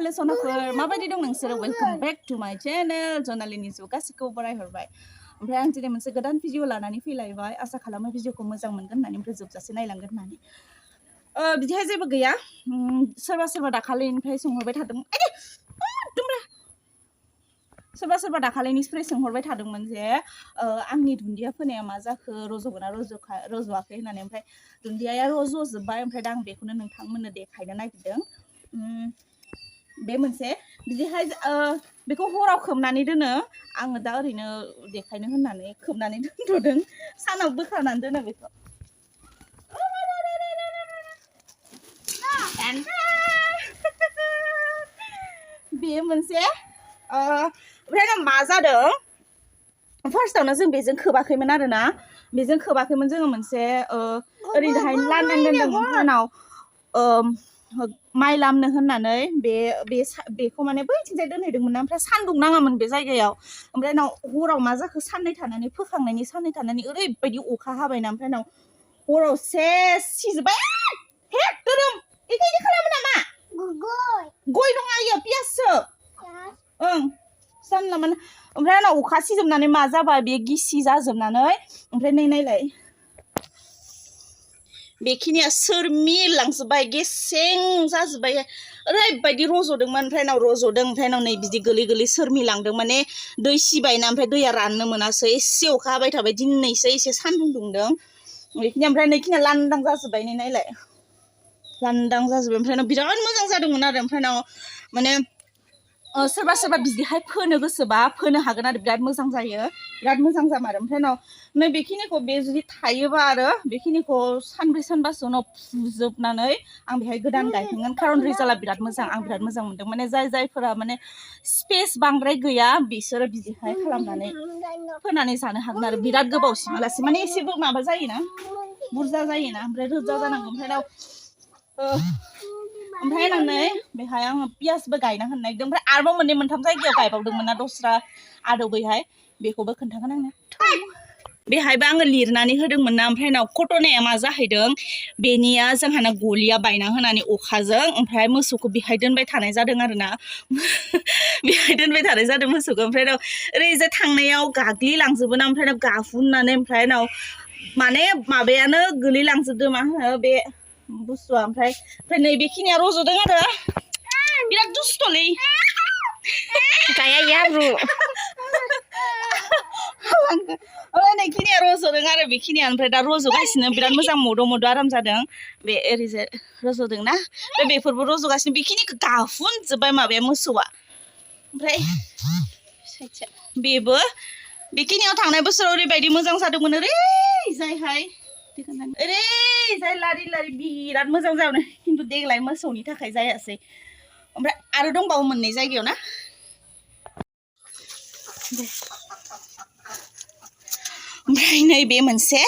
hello सनाफोर माबायदि दं नोंसोरो वेलकम बेक टु माय चेनेल जनालिनि जुग गासिखौबो बरायहरबाय ओमफ्राय आं दिनै मोनसे गोदान भिडिअ लानानै फैलायबाय आसा खालामो भिडिअखौ मोजां मोनगोन होननानै ओमफ्राय जोबजासे नायलांगोन होननानै बिदिहाय जेबो गैया सोरबा सोरबा दाखालिनिफ्राय सोंहरबाय थादोंमोन सोरबा सोरबा दाखालिनिफ्राय सोंहरबाय थादोंमोन जे आंनि दुन्दिया फोनाया मा जाखो रज'गोना रज'वाखै होननानै ओमफ्राय दुन्दियाया रज'जोब्बाय ओमफ्राय दा आं बेखौनो नोंथांमोननो देखायनो नागिरदों बे मोनसे बिदिहाय बेखौ हराव खोबनानै दोनो आङो दा ओरैनो देखायनो होननानै खोबनानै दोनथ'दों सानाव बोखारनानै दोनो बेखौ बेयो मोनसे ओमफ्राय मा जादों फार्स्टआवनो जों बेजों खोबाखैमोन आरोना बेजों खोबाखैमोन जोङो मोनसे ओरैहाय लांदां दोनदोंमोन उनाव माइ लामनो होननानै बेखौ माने बैथिंजाय दोनहैदोंमोन ना ओमफ्राय सान्दुं नाङामोन बे जायगायाव ओमफ्राय उनाव हराव मा जाखो साननै थानानै फोखांनायनि साननै थानानै ओरैबायदि अखा हाबायना ओमफ्राय उनाव हराव सेस सिजोब्बाय हे धोरोम इदि खालामो नामा गय नङा इयो पियाससो ओं जानला माने ओमफ्राय उनाव अखा सिजोबनानै मा जाबाय बे गिसि जाजोबनानै ओमफ्राय नै नायलाय बेखिनिया सोरमिलांजोब्बाय गेसें जाजोब्बाय ओरैबायदि रज'दोंमोन ओमफ्राय उनाव रज'दों ओमफ्राय उनाव नै बिदि गोलै गोलै सोरमिलांदों माने दै सिबायना ओमफ्राय दैया राननो मोनासै एसे अखा हाबाय थाबाय दिनैसो एसे सान्दुं दुंदों बेखिनिया ओमफ्राय नैखिनिया लांदां जाजोब्बाय नै नायलाय लांदां जाजोब्बाय ओमफ्राय उनाव बिराद मोजां जादोंमोन आरो ओमफ्राय उनाव माने सोरबा सोरबा बिदिहाय फोनो गोसोबा फोनो हागोन आरो बिराद मोजां जायो बिराद मोजां जामारो ओमफ्राय उनाव नै बेखिनिखौ बे जुदि थायोबा आरो बेखिनिखौ सानब्रै सानबासो उनाव फुजोबनानै आं बेहाय गोदान गायफिनगोन खारन रिजाल्टआ बिराद मोजां आं बिराद मोजां मोनदों माने जायफोरा माने स्पेस बांद्राय गैया बिसोरो बिदिहाय खालामनानै फोनानै जानो हागोन आरो बिराद गोबावसिमालासे माने एसेबो माबा जायोना बुरजा जायोना ओमफ्राय रोजा जानांगौ ओमफ्राय नै बेहाय आङो पियासबो गायना होनो नागिरदों ओमफ्राय आरोबाव मोननै मोनथाम जायगायाव गायबावदोंमोन ना दस्रा आदबैहाय बेखौबो खोन्थागोन आङो बेहायबो आङो लिरनानै होदोंमोन ना ओमफ्राय उनाव कटनाया मा जाहैदों बेनिया जोंहाना गलिया बायना होनानै अखाजों ओमफ्राय मोसौखौ बेहाय दोनबाय थानाय जादों आरोना बेहाय दोनबाय थानाय जादों मोसौखौ ओमफ्राय उनाव ओरैजाय थांनायाव गाग्लिलांजोबो ना ओमफ्राय उनाव गाहुननानै ओमफ्राय उनाव माने माबायानो गोलैलांजोबदो मा होनो बे बुस्थुआ ओमफ्राय नै बेखिनिया रज'दों आरो बिराद दुस्थ'लै गाया याब्रु नैखिनिया रज'दों आरो बेखिनिया ओमफ्राय दा रज'गासिनो बिराद मोजां मद' आराम जादों बे ओरैजाय रज'दोंना ओमफ्राय बेफोरबो रज'गासिनो बेखिनिखौ गाहुनजोब्बाय माबाया मोसौआ ओमफ्राय बेबो बेखिनियाव थांनाय बोसोराव ओरैबायदि मोजां जादोंमोन ओरैजाय लारि लारि बिराद मोजां जादों खिन्थु देग्लाय मोसौनि थाखाय जायासै ओमफ्राय आरो दंबावो मोननै जायगायाव ना ओमफ्राय नैबे मोनसे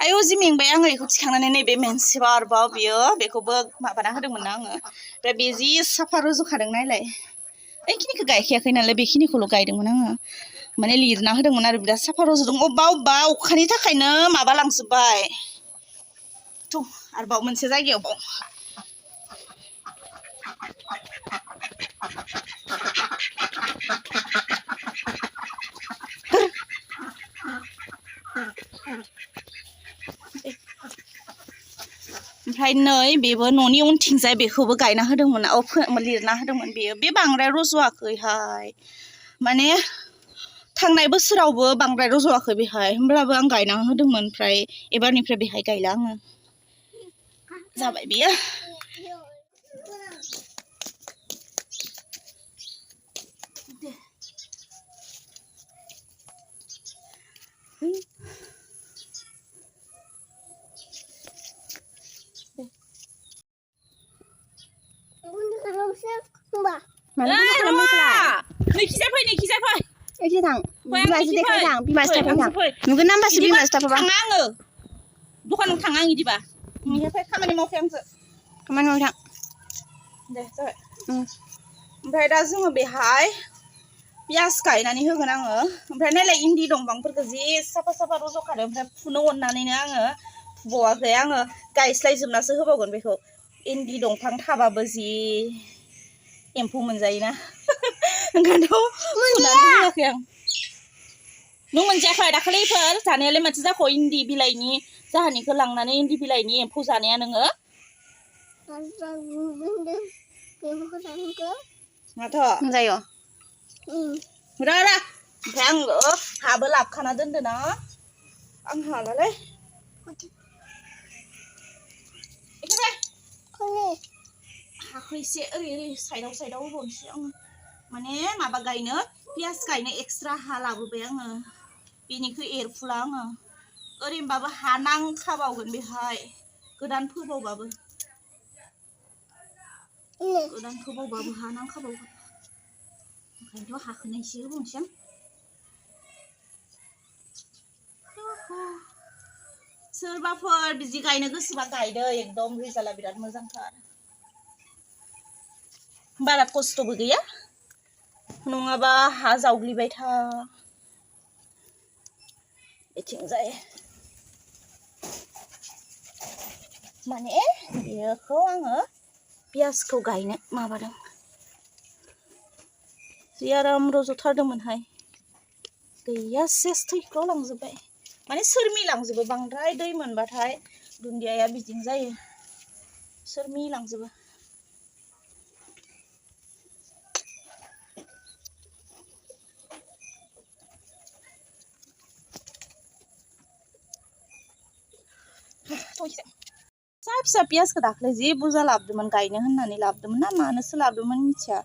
आयौ जि मेंबाय आङो बेखौ थिखांनानै नैबे मोनसेबाव आरोबाव बियो बेखौबो माबाना होदोंमोन ना आङो ओमफ्राय बे जि साफा रज'खादों नायलाय बेखिनिखौ गायखायाखै नालाय बेखिनिखौल' गायदोंमोन आङो माने लिरना होदोंमोन आरो बिराद साफा रज'दों अबेबा अखानि थाखायनो माबालांजोब्बाय आरोबाव मोनसे जायगायाव ओमफ्राय नै बेबो न'नि उनथिंजाय बेखौबो गायना होदोंमोन लिरना होदोंमोन बेयो बे बांद्राय रज'वाखैहाय माने थांनाय बोसोरावबो बांद्राय रज'वाखै बेहाय होमब्लाबो आं गायना होदोंमोन ओमफ्राय एबारनिफ्राय बेहाय गायला आङो जाबाय बियो दखानाव थाङा आं इदिबा खामानि मावखाया आंसो खामानि मावथां दे जाबाय ओमफ्राय दा जोङो बेहाय पियास गायनानै होगोन आङो ओमफ्राय नायलाय इन्दि दंफांफोरखौ जि साफा साफा रज'खादों ओमफ्राय फुनो अननानैनो आङो फुबावाखै आङो गायस्लायजोबनासो होबावगोन बेखौ इन्दि दंफां थाबाबो जि एम्फौ मोनजायोना ओंखायनोथ' सुनानै होआखै आं नों मोनजायाखै दाखालिफोर जानायालाय माथो जाखो इन्दि बिलाइनि जाहानिखौ लांनानै इन्दि बिलाइनि एम्फौ जानाया नोङो माथो मोनजायो रा ओमफ्राय आङो हाबो लाबखाना दोनदो ना आं हालालै हाखौ एसे ओरै साइडआव होबावनोसै आङो माने माबा गायनो पियास गायनो एक्सट्रा हा लाबोबाय आङो बेनिखौ एरफुला आङो ओरैनोबाबो हा नांखाबावगोन बेहाय गोदान फोबावबाबो हा नांखाबावगोन ओंखायनोथ' हाखौनो एसे होबावनोसै आं सोरबाफोर बिदि गायनो गोसोबा गायदो एकदम रिजाल्टआ बिराद मोजांथार बारा खस्थ'बो गैया नङाबा हा जावग्लिबाय था बेथिंजाय माने बेखौ आङो पियासखौ गायनो माबादों जि आराम रज'थारदोंमोनहाय गैया सेस थैख्ल'लांजोब्बाय माने सोरमिलांजोबो बांद्राय दै मोनबाथाय दुन्दियाया बिदिनो जायो सोरमिलांजोबो फिसा पियासखौ दाख्लै जि बुरजा लाबोदोंमोन गायनो होननानै लाबोदोंमोन ना मानोसो लाबोदोंमोन मिथिया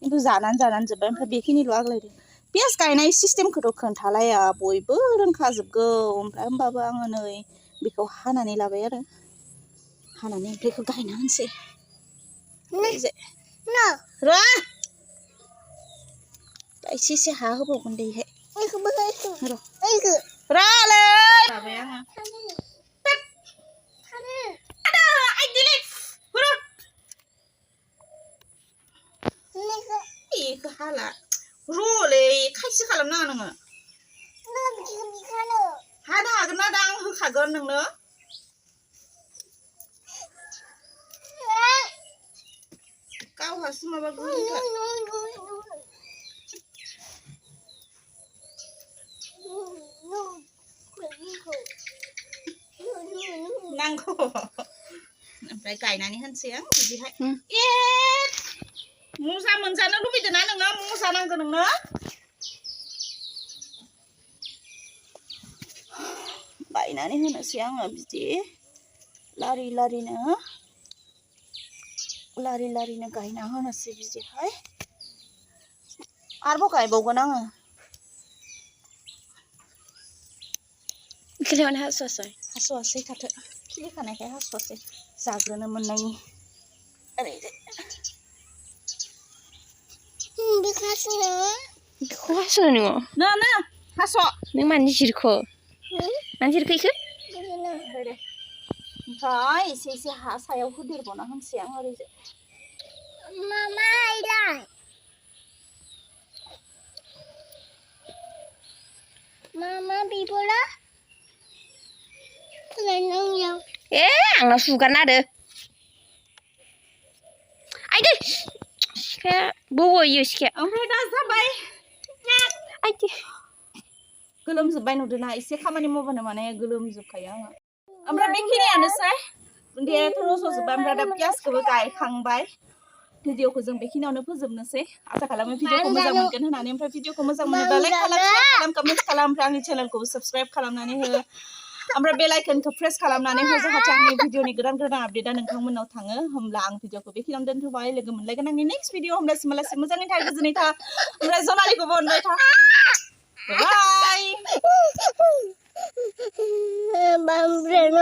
खिन्थु जानानै जोब्बाय ओमफ्राय बेखिनिल' आग्लायदों पियास गायनाय सिस्टेमखौथ' खोन्थालाया बयबो रोंखाजोबगौ ओमफ्राय होमबाबो आङो नै बेखौ हानानै लाबाय आरो हानानै ओमफ्राय बेखौ गायना होनोसै र' एसे हा होबावगोन दे बेहाय रालै लाबाय आङो बेखौ हाला र'लै खायसे खालामनाङा नोङो हानो हागोन ना दा आं होखागोन नोंनो गावहासो माबा गोरोंथार नांगौ ओमफ्राय गायनानै होनसै आं बिदिहाय ए मुजा मोनजानो लुबैदों ना नोङो मुजा नांगौ नोंनो गायनानै होनोसै आङो बिदि लारि लारिनो गायना होनोसै बिदिहाय आरोबाव गायबावगोन आङो खिलिनानै हास'वासै थाथो खिलिखानायखाय हास'वासै जाग्रोनो मोननायनि ओरैजाय बेखौ हास'नो नोङो ना हास' नों मानो जिरखो इखो ओमफ्राय एसे हा सायाव होदेरबावना होनसै आं ओरैजाय मामा बिबोला ए आंनाव सुगारना होदो आइदै सिखाया बौयो सिखाया ओमफ्राय दा जाबाय आइदै गोलोमजोब्बाय नुदोंना एसे खामानि मावबानो माने गोलोमजोबखायो आङो ओमफ्राय बेखिनियानोसै दुन्दियाथ' रज'जोब्बाय ओमफ्राय दा पियासखौबो गायखांबाय भिडिअखौ जों बेखिनियावनो फोजोबनोसै आसा खालामो भिडिअखौ मोजां मोनगोन होननानै ओमफ्राय भिडिअखौ मोजां मोनोब्ला लाइक खालाम शेयार खालाम कमेन्ट खालाम ओमफ्राय आंनि चेनेलखौबो साबस्क्राइब खालामनानै हो ओमफ्राय बेल आइकनखौ प्रेस खालामनानै हो जाहाथे आंनि भिडिअनि गोदान आपडेटआ नोंथांमोननाव थाङो होमब्ला आं भिडिअखौ बेखिनियावनो दोनथ'बाय लोगो मोनलायगोन आंनि नेक्स्ट भिडिअ होमब्लासिम मोजाङै था गोजोनै था ओमफ्राय जनालिखौबो अनबाय था बाय